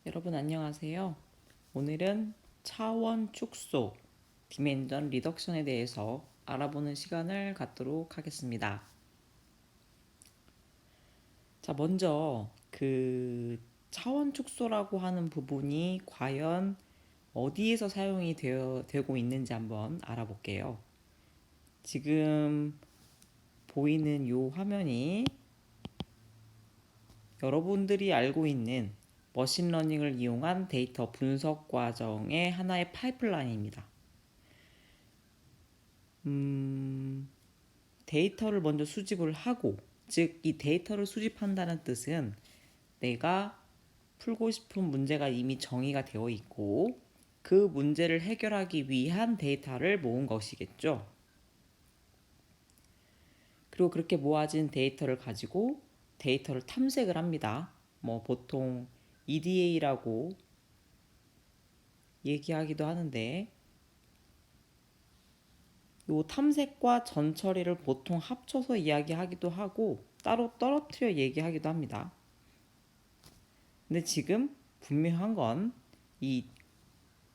여러분 안녕하세요. 오늘은 차원 축소, 디멘전 리덕션에 대해서 알아보는 시간을 갖도록 하겠습니다. 자, 먼저 차원 축소라고 하는 부분이 과연 어디에서 사용이 되고 있는지 한번 알아볼게요. 지금 보이는 이 화면이 여러분들이 알고 있는 머신러닝을 이용한 데이터 분석 과정의 하나의 파이프라인입니다. 데이터를 먼저 수집을 하고, 즉 이 데이터를 수집한다는 뜻은 내가 풀고 싶은 문제가 이미 정의가 되어 있고 그 문제를 해결하기 위한 데이터를 모은 것이겠죠. 그리고 그렇게 모아진 데이터를 가지고 데이터를 탐색을 합니다. 보통 EDA라고 얘기하기도 하는데 요 탐색과 전처리를 보통 합쳐서 이야기하기도 하고 따로 떨어뜨려 얘기하기도 합니다. 근데 지금 분명한 건 이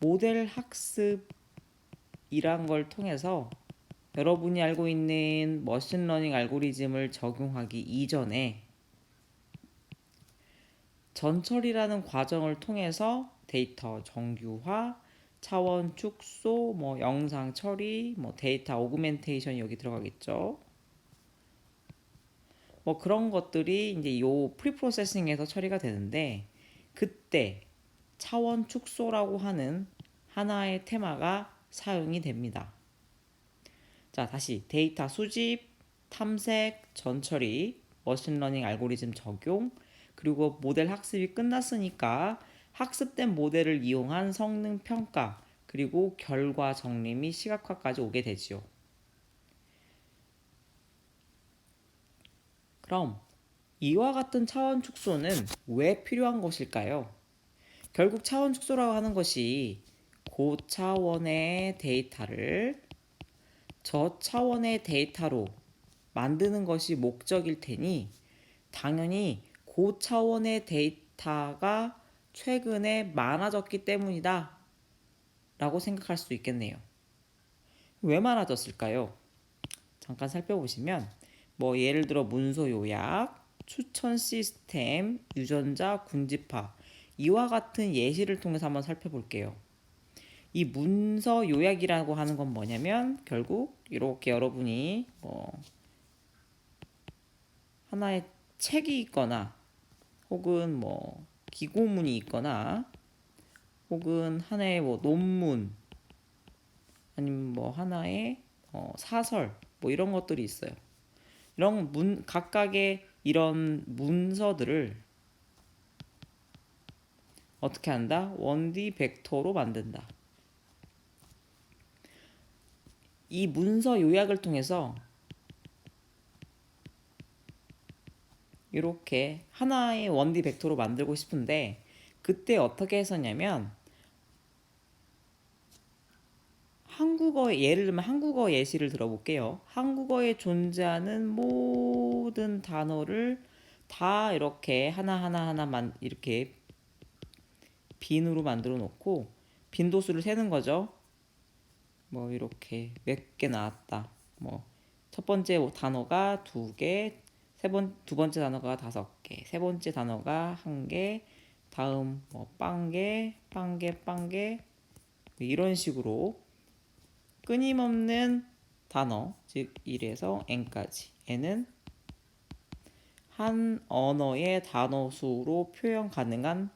모델 학습이란 걸 통해서 여러분이 알고 있는 머신러닝 알고리즘을 적용하기 이전에 전처리라는 과정을 통해서 데이터 정규화, 차원 축소, 영상 처리, 데이터 오그멘테이션이 여기 들어가겠죠. 그런 것들이 이제 요 프리프로세싱에서 처리가 되는데 그때 차원 축소라고 하는 하나의 테마가 사용이 됩니다. 자, 다시 데이터 수집, 탐색, 전처리, 머신러닝 알고리즘 적용, 그리고 모델 학습이 끝났으니까 학습된 모델을 이용한 성능 평가, 그리고 결과 정리 및 시각화까지 오게 되지요. 그럼 이와 같은 차원 축소는 왜 필요한 것일까요? 결국 차원 축소라고 하는 것이 고차원의 데이터를 저차원의 데이터로 만드는 것이 목적일 테니 당연히 고차원의 데이터가 최근에 많아졌기 때문이다 라고 생각할 수 있겠네요. 왜 많아졌을까요? 잠깐 살펴보시면 예를 들어 문서 요약, 추천 시스템, 유전자 군집화 이와 같은 예시를 통해서 한번 살펴볼게요. 이 문서 요약이라고 하는 건 뭐냐면 결국 이렇게 여러분이 하나의 책이 있거나 혹은 기고문이 있거나 혹은 하나의 논문 아니면 하나의 사설 이런 것들이 있어요. 이런 각각의 이런 문서들을 어떻게 한다? 1D 벡터로 만든다. 이 문서 요약을 통해서 이렇게 하나의 1D 벡터로 만들고 싶은데 그때 어떻게 했었냐면 예를 들면 한국어 예시를 들어볼게요. 한국어에 존재하는 모든 단어를 다 이렇게 하나하나만 이렇게 빈으로 만들어 놓고 빈도수를 세는 거죠. 이렇게 몇 개 나왔다. 첫 번째 단어가 2개, 두 번째 단어가 5개, 세 번째 단어가 1개, 다음 빵개, 이런 식으로 끊임없는 단어, 즉 1에서 n까지. n은 한 언어의 단어 수로 표현 가능한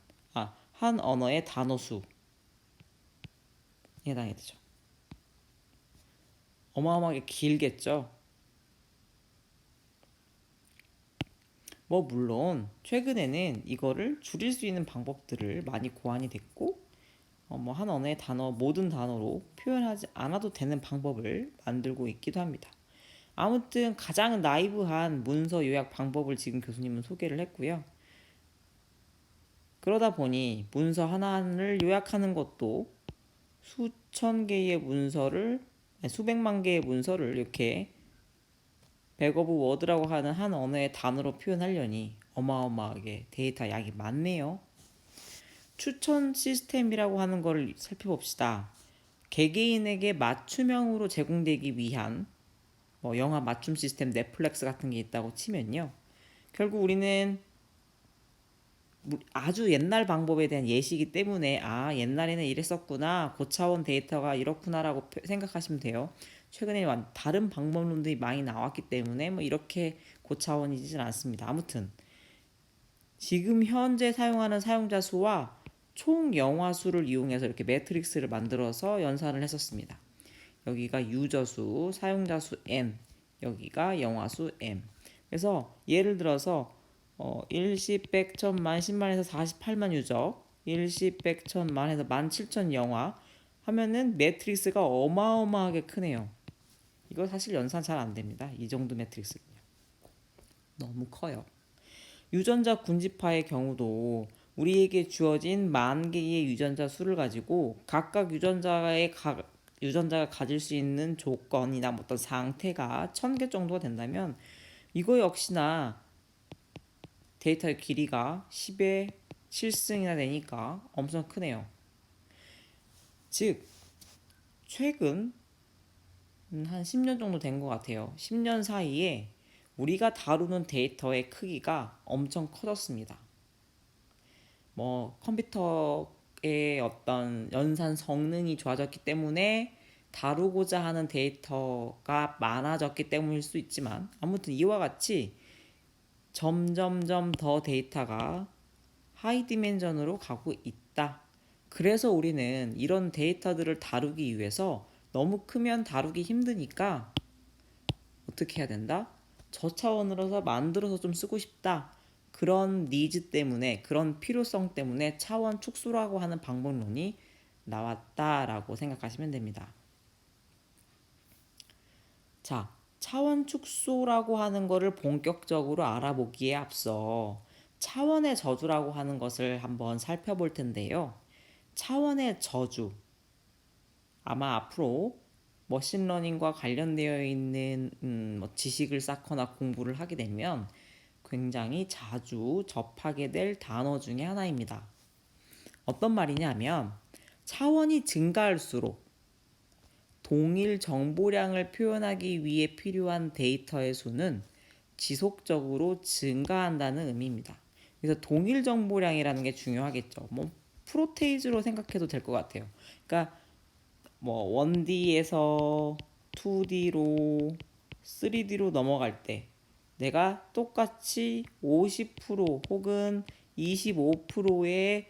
한 언어의 단어 수에 해당이 되죠. 어마어마하게 길겠죠. 물론 최근에는 이거를 줄일 수 있는 방법들을 많이 고안이 됐고 한 언어의 모든 단어로 표현하지 않아도 되는 방법을 만들고 있기도 합니다. 아무튼 가장 나이브한 문서 요약 방법을 지금 교수님은 소개를 했고요. 그러다 보니 문서 하나를 요약하는 것도 수천 개의 문서를 수백만 개의 문서를 이렇게 백 오브 워드라고 하는 한 언어의 단어로 표현하려니 어마어마하게 데이터 양이 많네요. 추천 시스템이라고 하는 걸 살펴봅시다. 개개인에게 맞춤형으로 제공되기 위한 뭐 영화 맞춤 시스템 넷플릭스 같은 게 있다고 치면요. 결국 우리는 아주 옛날 방법에 대한 예시이기 때문에 옛날에는 이랬었구나 고차원 데이터가 이렇구나라고 생각하시면 돼요. 최근에 다른 방법론들이 많이 나왔기 때문에 뭐 이렇게 고차원이진 않습니다. 아무튼 지금 현재 사용하는 사용자 수와 총 영화 수를 이용해서 이렇게 매트릭스를 만들어서 연산을 했었습니다. 여기가 유저 수, 사용자 수 n, 여기가 영화 수 m. 그래서 예를 들어서 일십, 백, 천만, 10만에서 48만 유저, 일십, 백, 천만에서 17,000 영화 하면은 매트릭스가 어마어마하게 크네요. 이거 사실 연산 잘 안 됩니다. 이 정도 매트릭스는요. 너무 커요. 유전자 군집화의 경우도 우리에게 주어진 만 개의 유전자 수를 가지고 각각 유전자가 가질 수 있는 조건이나 어떤 상태가 1000개 정도가 된다면 이거 역시나 데이터의 길이가 10의 7승이나 되니까 엄청 크네요. 즉 최근 한 10년 정도 된 것 같아요. 10년 사이에 우리가 다루는 데이터의 크기가 엄청 커졌습니다. 뭐 컴퓨터의 어떤 연산 성능이 좋아졌기 때문에 다루고자 하는 데이터가 많아졌기 때문일 수 있지만 아무튼 이와 같이 점점점 더 데이터가 하이 디멘전으로 가고 있다. 그래서 우리는 이런 데이터들을 다루기 위해서 너무 크면 다루기 힘드니까 어떻게 해야 된다? 저차원으로서 만들어서 좀 쓰고 싶다. 그런 니즈 때문에 그런 필요성 때문에 차원 축소라고 하는 방법론이 나왔다라고 생각하시면 됩니다. 자, 차원 축소라고 하는 것을 본격적으로 알아보기에 앞서 차원의 저주라고 하는 것을 한번 살펴볼 텐데요. 차원의 저주. 아마 앞으로 머신러닝과 관련되어 있는 뭐 지식을 쌓거나 공부를 하게 되면 굉장히 자주 접하게 될 단어 중에 하나입니다. 어떤 말이냐면 차원이 증가할수록 동일 정보량을 표현하기 위해 필요한 데이터의 수는 지속적으로 증가한다는 의미입니다. 그래서 동일 정보량이라는 게 중요하겠죠. 뭐 프로테이즈로 생각해도 될 것 같아요. 그러니까 뭐 1D에서 2D로 3D로 넘어갈 때 내가 똑같이 50% 혹은 25%의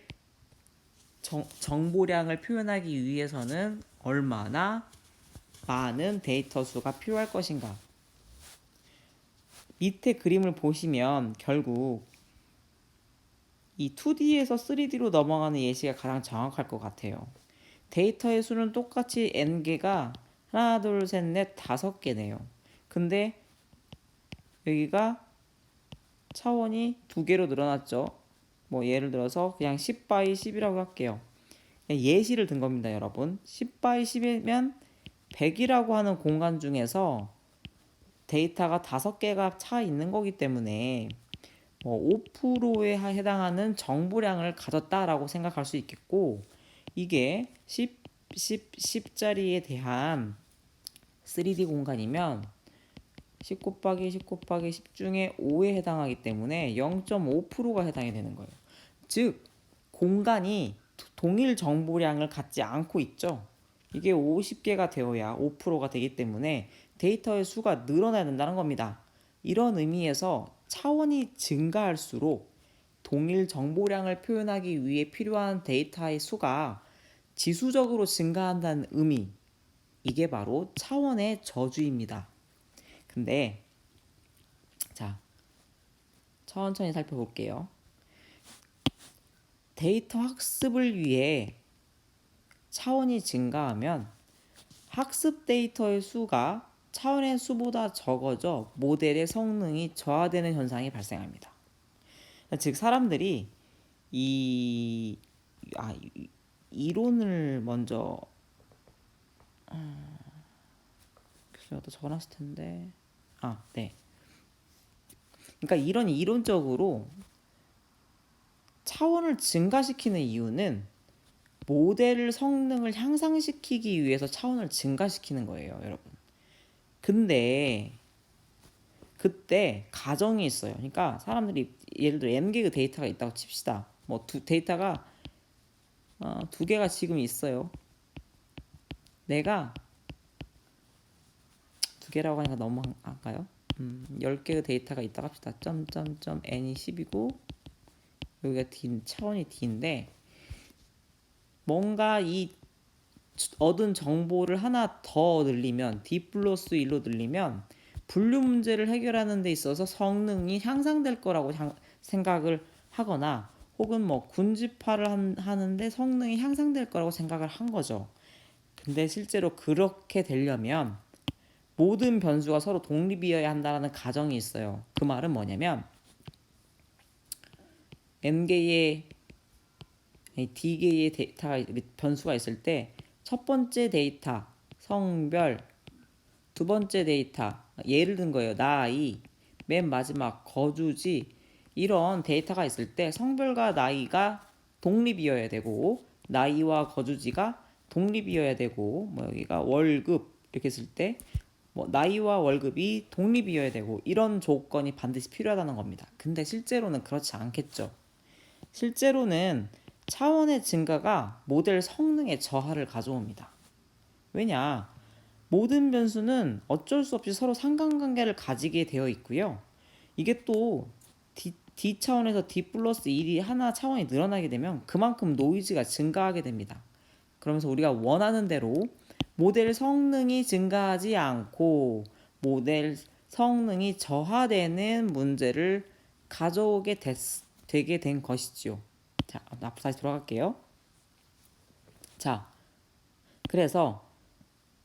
정보량을 표현하기 위해서는 얼마나 많은 데이터 수가 필요할 것인가. 밑에 그림을 보시면 결국 이 2D에서 3D로 넘어가는 예시가 가장 정확할 것 같아요. 데이터의 수는 똑같이 n개가 하나, 둘, 셋, 넷, 5개네요. 근데 여기가 차원이 2개로 늘어났죠. 뭐 예를 들어서 그냥 10 by 10이라고 할게요. 예시를 든 겁니다, 여러분. 10 by 10이면 100이라고 하는 공간 중에서 데이터가 5개가 차 있는 거기 때문에 뭐 5%에 해당하는 정보량을 가졌다라고 생각할 수 있겠고 이게 10짜리에 대한 3D 공간이면 10 곱하기 10 곱하기 10 중에 5에 해당하기 때문에 0.5%가 해당이 되는 거예요. 즉 공간이 동일 정보량을 갖지 않고 있죠. 이게 50개가 되어야 5%가 되기 때문에 데이터의 수가 늘어나야 된다는 겁니다. 이런 의미에서 차원이 증가할수록 동일 정보량을 표현하기 위해 필요한 데이터의 수가 지수적으로 증가한다는 의미. 이게 바로 차원의 저주입니다. 근데 자, 천천히 살펴볼게요. 데이터 학습을 위해 차원이 증가하면 학습 데이터의 수가 차원의 수보다 적어져 모델의 성능이 저하되는 현상이 발생합니다. 즉 사람들이 이 이론을 먼저 글쎄요, 또 전화 왔을 텐데. 네. 그러니까 이런 이론적으로 차원을 증가시키는 이유는 모델 성능을 향상시키기 위해서 차원을 증가시키는 거예요, 여러분. 근데 그때 가정이 있어요. 그러니까 사람들이 예를 들어 n개의 데이터가 있다고 칩시다. 뭐 데이터가 두 개가 지금 있어요. 내가 두 개라고 하니까 너무 한가요? 10개의 데이터가 있다고 합시다. n이 10이고 여기가 D, 차원이 D인데 뭔가 이 얻은 정보를 하나 더 늘리면 D 플러스 1로 늘리면 분류 문제를 해결하는 데 있어서 성능이 향상될 거라고 생각을 하거나 혹은 뭐 군집화를 하는데 성능이 향상될 거라고 생각을 한 거죠. 근데 실제로 그렇게 되려면 모든 변수가 서로 독립이어야 한다는 가정이 있어요. 그 말은 뭐냐면 n개의 d개의 데이터가 변수가 있을 때 첫 번째 데이터 성별, 두 번째 데이터 예를 든 거예요. 나이, 맨 마지막 거주지 이런 데이터가 있을 때 성별과 나이가 독립이어야 되고 나이와 거주지가 독립이어야 되고 뭐 여기가 월급 이렇게 했을 때 뭐 나이와 월급이 독립이어야 되고 이런 조건이 반드시 필요하다는 겁니다. 근데 실제로는 그렇지 않겠죠. 실제로는 차원의 증가가 모델 성능의 저하를 가져옵니다. 왜냐? 모든 변수는 어쩔 수 없이 서로 상관관계를 가지게 되어 있고요. 이게 또 D 차원에서 D 플러스 1이 하나 차원이 늘어나게 되면 그만큼 노이즈가 증가하게 됩니다. 그러면서 우리가 원하는 대로 모델 성능이 증가하지 않고 모델 성능이 저하되는 문제를 가져오게 되게 된 것이지요. 자, 앞으로 다시 돌아갈게요. 자, 그래서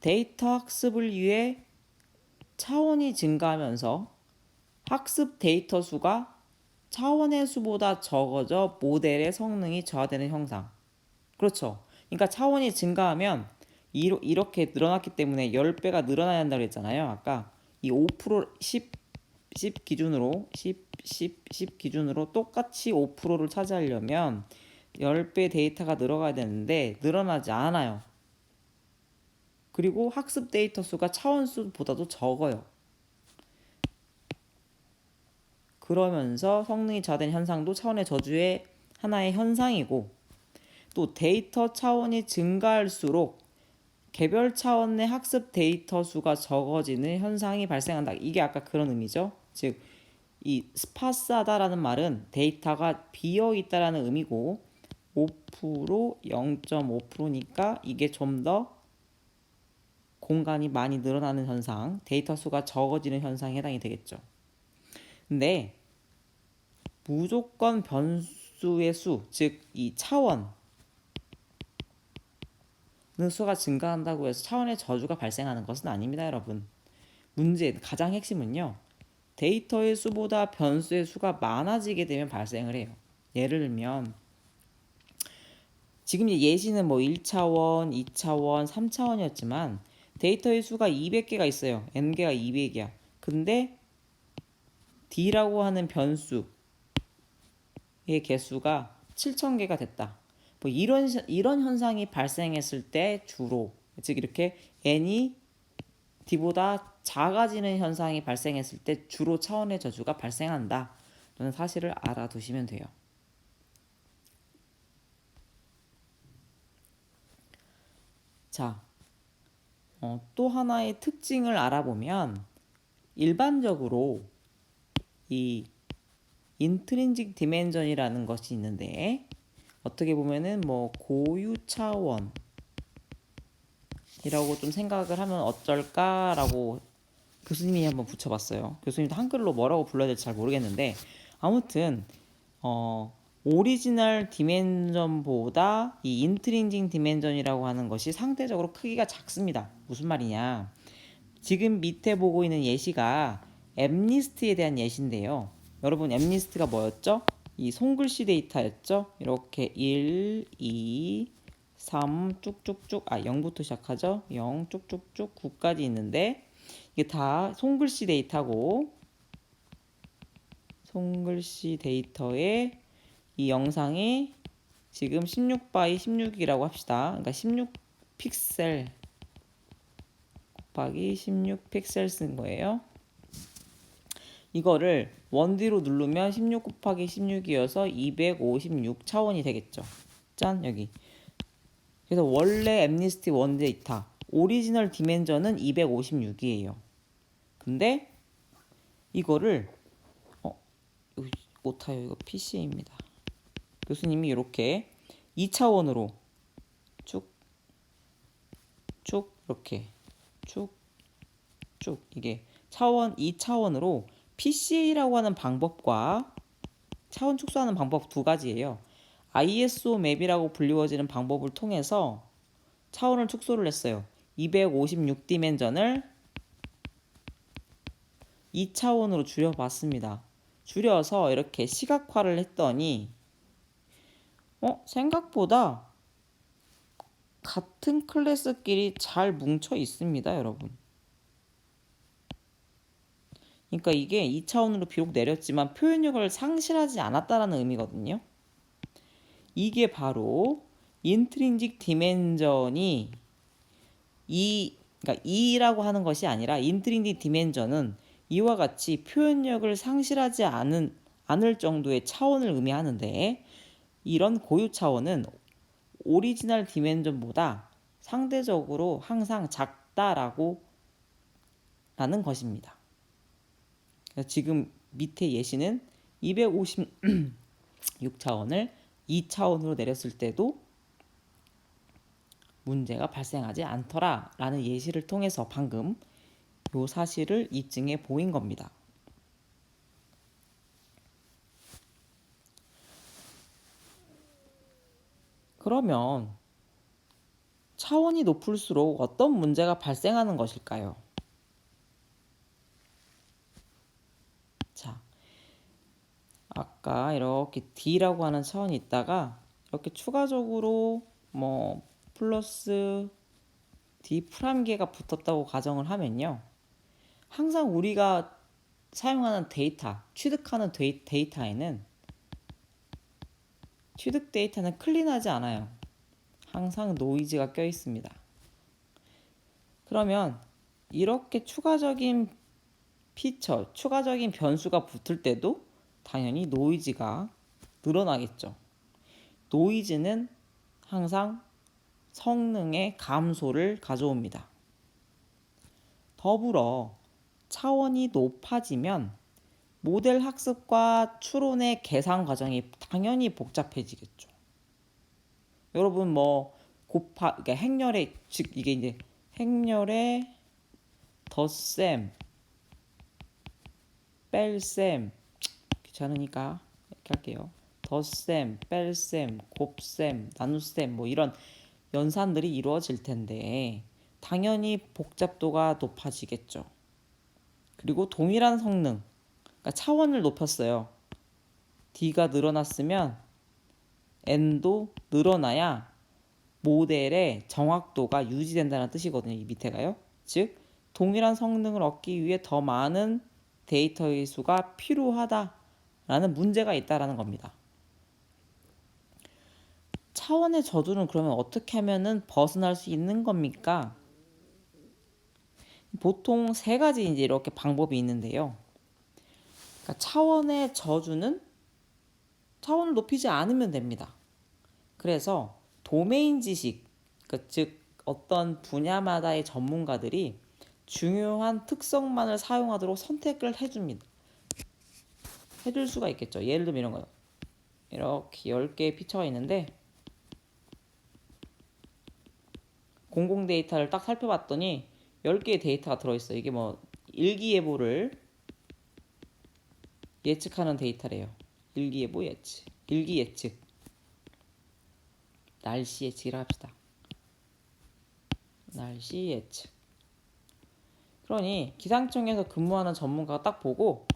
데이터 학습을 위해 차원이 증가하면서 학습 데이터 수가 차원의 수보다 적어져 모델의 성능이 저하되는 형상. 그렇죠. 그러니까 차원이 증가하면 이렇게 늘어났기 때문에 10배가 늘어나야 한다고 했잖아요. 아까 이 5% 10 기준으로 10 기준으로 똑같이 5%를 차지하려면 10배 데이터가 늘어가야 되는데 늘어나지 않아요. 그리고 학습 데이터 수가 차원 수보다도 적어요. 그러면서 성능이 저하된 현상도 차원의 저주의 하나의 현상이고 또 데이터 차원이 증가할수록 개별 차원 내 학습 데이터 수가 적어지는 현상이 발생한다. 이게 아까 그런 의미죠. 즉, 이 스파스하다라는 말은 데이터가 비어 있다라는 의미고 5% 0.5%니까 이게 좀 더 공간이 많이 늘어나는 현상, 데이터 수가 적어지는 현상에 해당이 되겠죠. 근데 무조건 변수의 수, 즉 이 차원 수가 증가한다고 해서 차원의 저주가 발생하는 것은 아닙니다, 여러분. 가장 핵심은요. 데이터의 수보다 변수의 수가 많아지게 되면 발생을 해요. 예를 들면 지금 예시는 뭐 1차원, 2차원, 3차원이었지만 데이터의 수가 200개가 있어요. n개가 200이야. 근데 d라고 하는 변수의 개수가 7000개가 됐다. 뭐 이런 현상이 발생했을 때 주로 즉 이렇게 n이 d보다 작아지는 현상이 발생했을 때 주로 차원의 저주가 발생한다. 라는 사실을 알아두시면 돼요. 자, 또 하나의 특징을 알아보면 일반적으로 이 인트린직 디멘전이라는 것이 있는데 어떻게 보면은 뭐 고유 차원이라고 좀 생각을 하면 어쩔까라고 교수님이 한번 붙여봤어요. 교수님도 한글로 뭐라고 불러야 될지 잘 모르겠는데 아무튼 오리지널 디멘전보다 이 인트린직 디멘전이라고 하는 것이 상대적으로 크기가 작습니다. 무슨 말이냐? 지금 밑에 보고 있는 예시가 엠리스트에 대한 예시인데요. 여러분 엠리스트가 뭐였죠? 이 손글씨 데이터였죠? 이렇게 1, 2, 3 쭉쭉쭉 0부터 시작하죠? 0 쭉쭉쭉 9까지 있는데 이게 다 손글씨 데이터고 손글씨 데이터에 이 영상이 지금 16 by 16이라고 합시다. 그러니까 16 픽셀 곱하기 16 픽셀 쓴 거예요. 이거를 1D로 누르면 16 곱하기 16이어서 256 차원이 되겠죠. 짠, 여기. 그래서 원래 엠니스티 1 데이터 오리지널 디멘전은 256이에요. 근데 이거를 오타요. 이거 PC입니다. 교수님이 이렇게 2차원으로 쭉 이렇게 쭉 이게 차원 2차원으로 PCA라고 하는 방법과 차원 축소하는 방법 두 가지예요. ISO 맵이라고 불리워지는 방법을 통해서 차원을 축소를 했어요. 256 디멘전을 2차원으로 줄여봤습니다. 줄여서 이렇게 시각화를 했더니 생각보다 같은 클래스끼리 잘 뭉쳐 있습니다, 여러분. 그러니까 이게 2차원으로 비록 내렸지만 표현력을 상실하지 않았다라는 의미거든요. 이게 바로 인트린직 디멘전이 그러니까 2라고 하는 것이 아니라 인트린직 디멘전은 이와 같이 표현력을 상실하지 않을 정도의 차원을 의미하는데 이런 고유 차원은 오리지널 디멘전보다 상대적으로 항상 작다라고 라는 것입니다. 지금 밑에 예시는 256차원을 2차원으로 내렸을 때도 문제가 발생하지 않더라 라는 예시를 통해서 방금 이 사실을 입증해 보인 겁니다. 그러면 차원이 높을수록 어떤 문제가 발생하는 것일까요? 자, 아까 이렇게 D라고 하는 차원이 있다가 이렇게 추가적으로 플러스 D 프라임계가 붙었다고 가정을 하면요. 항상 우리가 사용하는 데이터, 취득하는 데이터에는 취득 데이터는 클린하지 않아요. 항상 노이즈가 껴 있습니다. 그러면 이렇게 추가적인 피처, 추가적인 변수가 붙을 때도 당연히 노이즈가 늘어나겠죠. 노이즈는 항상 성능의 감소를 가져옵니다. 더불어 차원이 높아지면 모델 학습과 추론의 계산 과정이 당연히 복잡해지겠죠. 여러분 그러니까 행렬의 즉 이게 이제 행렬의 덧셈, 뺄셈 귀찮으니까 이렇게 할게요. 덧셈, 뺄셈, 곱셈, 나눗셈 이런 연산들이 이루어질 텐데 당연히 복잡도가 높아지겠죠. 그리고 동일한 성능, 그러니까 차원을 높였어요. D가 늘어났으면 N도 늘어나야 모델의 정확도가 유지된다는 뜻이거든요. 이 밑에가요. 즉 동일한 성능을 얻기 위해 더 많은 데이터의 수가 필요하다라는 문제가 있다라는 겁니다. 차원의 저주는 그러면 어떻게 하면은 벗어날 수 있는 겁니까? 보통 세 가지 이제 이렇게 방법이 있는데요. 그러니까 차원의 저주는 차원을 높이지 않으면 됩니다. 그래서 도메인 지식, 즉 어떤 분야마다의 전문가들이 중요한 특성만을 사용하도록 선택을 해줍니다. 해줄 수가 있겠죠. 예를 들면 이런 거요. 이렇게 10개의 피처가 있는데 공공 데이터를 딱 살펴봤더니 10개의 데이터가 들어있어요. 이게 일기예보를 예측하는 데이터래요. 일기예보 예측, 일기 예측, 날씨 예측이라 합시다. 날씨 예측. 그러니 기상청에서 근무하는 전문가가 딱 보고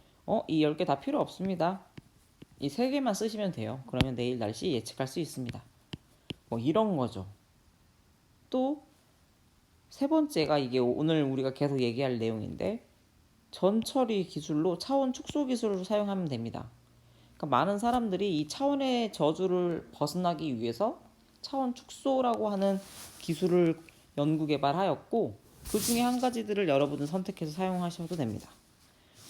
이 10개 다 필요 없습니다. 이 3개만 쓰시면 돼요. 그러면 내일 날씨 예측할 수 있습니다. 이런 거죠. 또 세 번째가 이게 오늘 우리가 계속 얘기할 내용인데 전처리 기술로 차원 축소 기술을 사용하면 됩니다. 그러니까 많은 사람들이 이 차원의 저주를 벗어나기 위해서 차원 축소라고 하는 기술을 연구 개발하였고 그 중에 한 가지들을 여러분은 선택해서 사용하셔도 됩니다.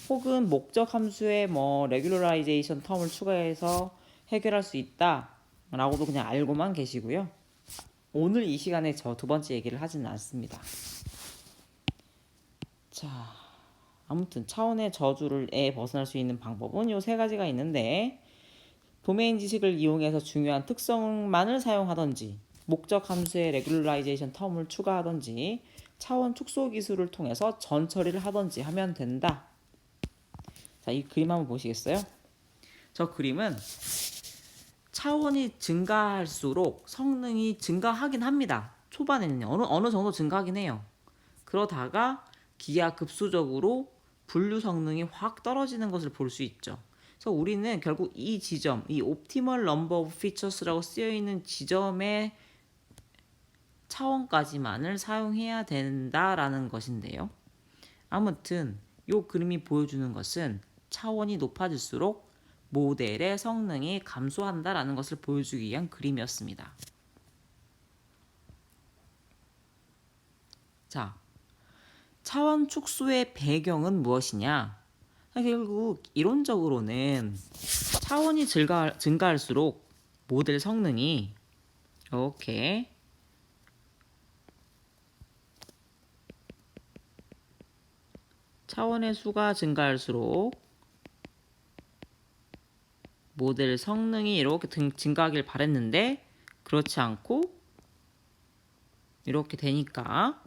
혹은 목적 함수에 뭐 레귤러라이제이션 텀을 추가해서 해결할 수 있다라고도 그냥 알고만 계시고요. 오늘 이 시간에 저 두 번째 얘기를 하지는 않습니다. 자, 아무튼 차원의 저주를에 벗어날 수 있는 방법은 요 세 가지가 있는데 도메인 지식을 이용해서 중요한 특성만을 사용하던지 목적 함수에 레귤라이제이션 텀을 추가하던지 차원 축소 기술을 통해서 전 처리를 하던지 하면 된다. 자, 이 그림 한번 보시겠어요? 저 그림은 차원이 증가할수록 성능이 증가하긴 합니다. 초반에는 어느 정도 증가하긴 해요. 그러다가 기하급수적으로 분류 성능이 확 떨어지는 것을 볼 수 있죠. 그래서 우리는 결국 이 지점, 이 optimal number of features라고 쓰여 있는 지점의 차원까지만을 사용해야 된다라는 것인데요. 아무튼 이 그림이 보여주는 것은 차원이 높아질수록 모델의 성능이 감소한다라는 것을 보여주기 위한 그림이었습니다. 자, 차원 축소의 배경은 무엇이냐? 결국 이론적으로는 차원이 증가할수록 모델 성능이 이렇게 차원의 수가 증가할수록 모델 성능이 이렇게 증가하길 바랬는데 그렇지 않고 이렇게 되니까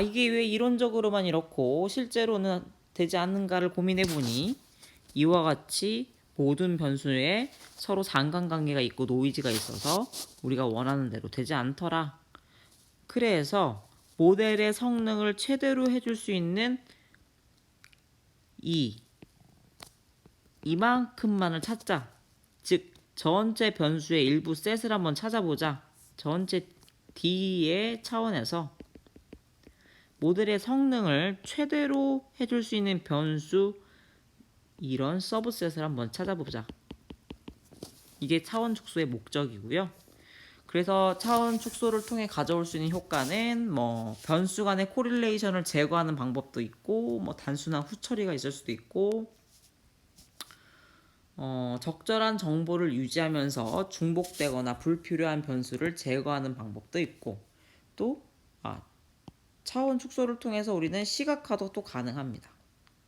이게 왜 이론적으로만 이렇고 실제로는 되지 않는가를 고민해보니 이와 같이 모든 변수에 서로 상관관계가 있고 노이즈가 있어서 우리가 원하는 대로 되지 않더라. 그래서 모델의 성능을 최대로 해줄 수 있는 이만큼만을 찾자. 즉 전체 변수의 일부 셋을 한번 찾아보자. 전체 D의 차원에서 모델의 성능을 최대로 해줄 수 있는 변수 이런 서브셋을 한번 찾아보자. 이게 차원 축소의 목적이고요. 그래서 차원 축소를 통해 가져올 수 있는 효과는 뭐 변수 간의 코릴레이션을 제거하는 방법도 있고 뭐 단순한 후처리가 있을 수도 있고 적절한 정보를 유지하면서 중복되거나 불필요한 변수를 제거하는 방법도 있고 또 차원 축소를 통해서 우리는 시각화도 또 가능합니다.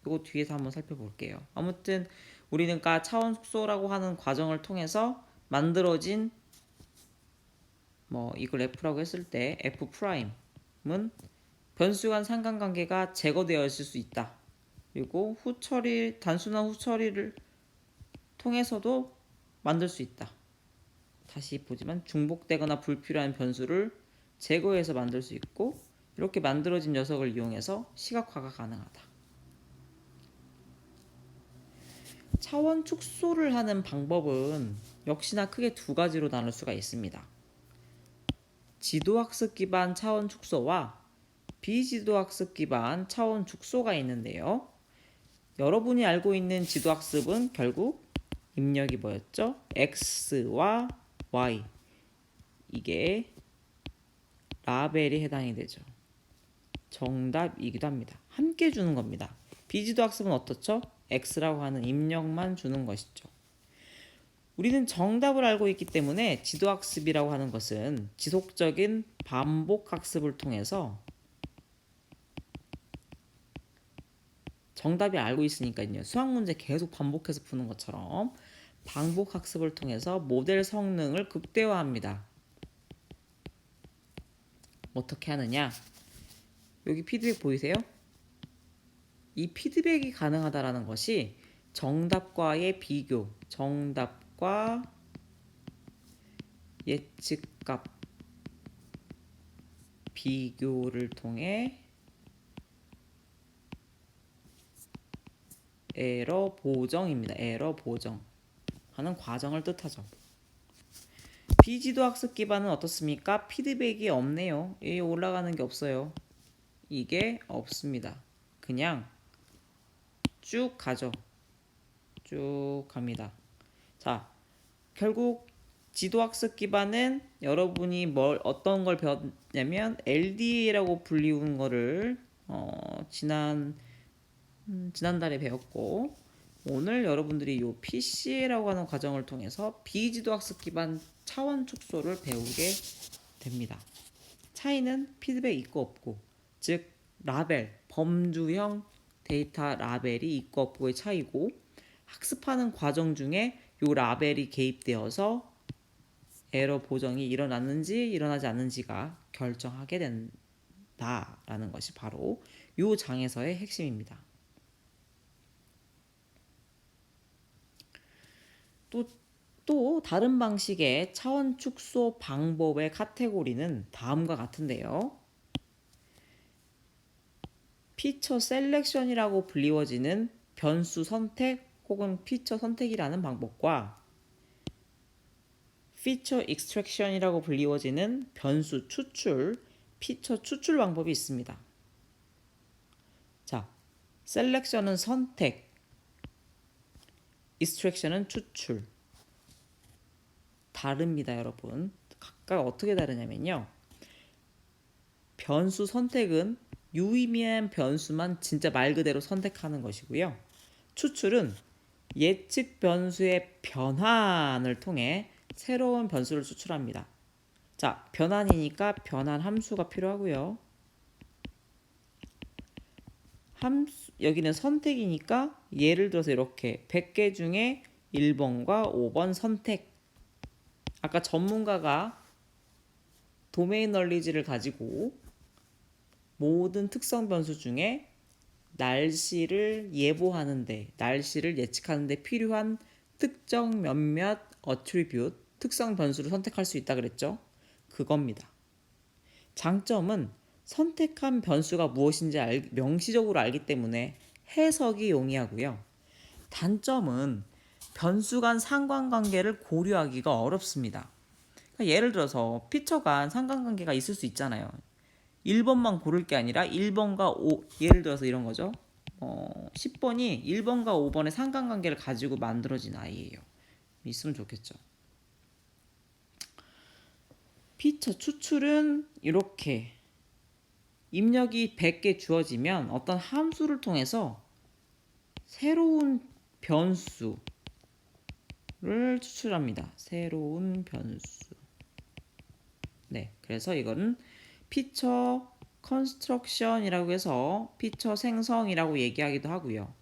이거 뒤에서 한번 살펴볼게요. 아무튼 우리는 차원 축소라고 하는 과정을 통해서 만들어진 이걸 F라고 했을 때 F'은 변수 간 상관관계가 제거되어 있을 수 있다. 그리고 단순한 후처리를 통해서도 만들 수 있다. 다시 보지만 중복되거나 불필요한 변수를 제거해서 만들 수 있고 이렇게 만들어진 녀석을 이용해서 시각화가 가능하다. 차원 축소를 하는 방법은 역시나 크게 두 가지로 나눌 수가 있습니다. 지도학습 기반 차원 축소와 비지도학습 기반 차원 축소가 있는데요. 여러분이 알고 있는 지도학습은 결국 입력이 뭐였죠? X와 Y 이게 라벨이 해당이 되죠. 정답이기도 합니다. 함께 주는 겁니다. 비지도 학습은 어떻죠? X라고 하는 입력만 주는 것이죠. 우리는 정답을 알고 있기 때문에 지도학습이라고 하는 것은 지속적인 반복 학습을 통해서 정답이 알고 있으니까요. 수학 문제 계속 반복해서 푸는 것처럼 반복 학습을 통해서 모델 성능을 극대화합니다. 어떻게 하느냐? 여기 피드백 보이세요? 이 피드백이 가능하다라는 것이 정답과의 비교, 정답과 예측값 비교를 통해 에러 보정입니다. 에러 보정 하는 과정을 뜻하죠. 비지도 학습 기반은 어떻습니까? 피드백이 없네요. 여기 올라가는 게 없어요. 이게 없습니다. 그냥 쭉 가죠. 쭉 갑니다. 자, 결국 지도학습 기반은 여러분이 어떤 걸 배웠냐면 LDA라고 불리우는 거를 지난달에 배웠고, 오늘 여러분들이 이 PCA라고 하는 과정을 통해서 비지도학습 기반 차원 축소를 배우게 됩니다. 차이는 피드백 있고 없고, 즉 라벨, 범주형 데이터 라벨이 있고 없고의 차이고, 학습하는 과정 중에 이 라벨이 개입되어서 에러 보정이 일어났는지 일어나지 않는지가 결정하게 된다라는 것이 바로 이 장에서의 핵심입니다. 또 다른 방식의 차원 축소 방법의 카테고리는 다음과 같은데요. 피처 셀렉션이라고 불리워지는 변수 선택 혹은 피처 선택이라는 방법과 피처 익스트랙션이라고 불리워지는 변수 추출, 피처 추출 방법이 있습니다. 자, 셀렉션은 선택, 익스트랙션은 추출. 다릅니다, 여러분. 각각 어떻게 다르냐면요. 변수 선택은 유의미한 변수만 진짜 말 그대로 선택하는 것이고요. 추출은 예측 변수의 변환을 통해 새로운 변수를 추출합니다. 자, 변환이니까 변환 함수가 필요하고요. 여기는 선택이니까 예를 들어서 이렇게 100개 중에 1번과 5번 선택. 아까 전문가가 도메인 널리지를 가지고 모든 특성 변수 중에 날씨를 예보하는데, 날씨를 예측하는데 필요한 특정 몇몇 어트리뷰트, 특성 변수를 선택할 수 있다 그랬죠? 그겁니다. 장점은 선택한 변수가 무엇인지 명시적으로 알기 때문에 해석이 용이하고요. 단점은 변수 간 상관관계를 고려하기가 어렵습니다. 그러니까 예를 들어서 피처 간 상관관계가 있을 수 있잖아요. 1번만 고를 게 아니라 1번과 5, 예를 들어서 이런 거죠. 10번이 1번과 5번의 상관관계를 가지고 만들어진 아이예요. 있으면 좋겠죠. 피처 추출은 이렇게 입력이 100개 주어지면 어떤 함수를 통해서 새로운 변수를 추출합니다. 새로운 변수. 네, 그래서 이거는 피처 컨스트럭션이라고 해서 피처 생성이라고 얘기하기도 하고요.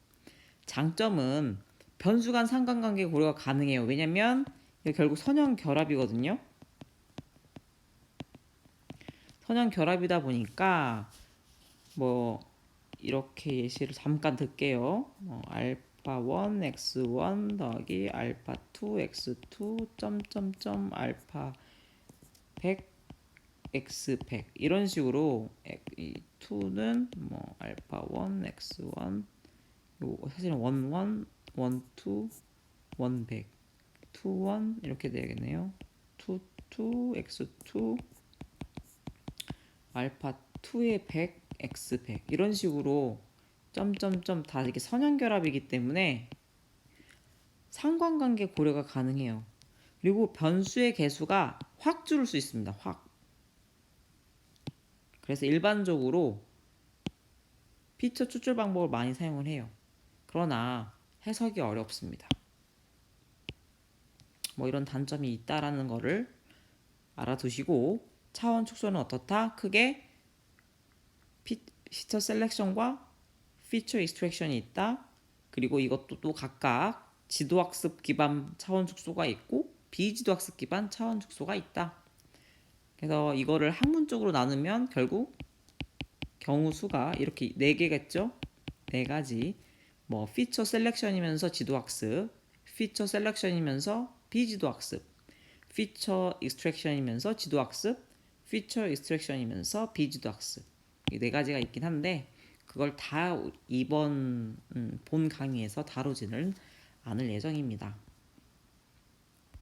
장점은 변수 간 상관관계 고려가 가능해요. 왜냐면 이게 결국 선형 결합이거든요. 선형 결합이다 보니까 뭐 이렇게 예시를 잠깐 들게요. 알파 1 x1 더하기 알파 2 x2 점점점 알파 100 x100 이런 식으로 이 2는 뭐 알파 1 x1 요 사실은 1 1 1 2 1 100 2 1 이렇게 되겠네요. 2 2 x2 알파 2의 100 x100 이런 식으로 점점점 다 이렇게 선형결합이기 때문에 상관관계 고려가 가능해요. 그리고 변수의 개수가 확 줄을 수 있습니다. 확. 그래서 일반적으로 피처 추출 방법을 많이 사용을 해요. 그러나 해석이 어렵습니다. 뭐 이런 단점이 있다라는 거를 알아두시고 차원 축소는 어떻다? 크게 피처 셀렉션과 피처 익스트랙션이 있다. 그리고 이것도 또 각각 지도학습 기반 차원 축소가 있고 비지도학습 기반 차원 축소가 있다. 그래서 이거를 학문적으로 나누면 결국 경우 수가 이렇게 4개겠죠? 4가지. 뭐 피처 셀렉션이면서 지도학습, 피처 셀렉션이면서 비지도학습, 피처 익스트랙션이면서 지도학습, 피처 익스트랙션이면서 비지도학습. 이 4가지가 있긴 한데 그걸 다 이번 본 강의에서 다루지는 않을 예정입니다.